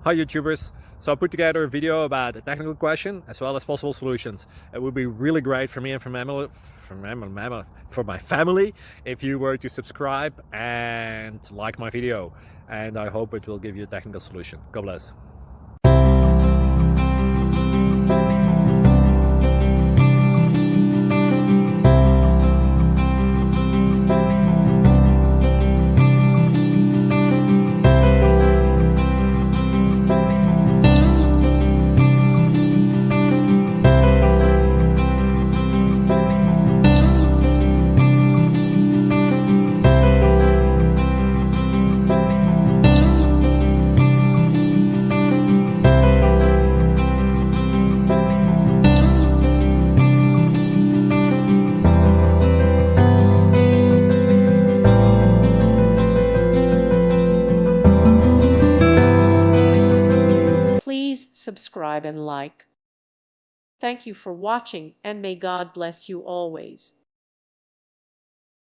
Hi YouTubers. So I put together a video about a technical question as well as possible solutions. It would be really great for me and for my family if you were to subscribe and like my video, and I hope it will give you a technical solution. God bless. Please subscribe and like. Thank you for watching, and may God bless you always.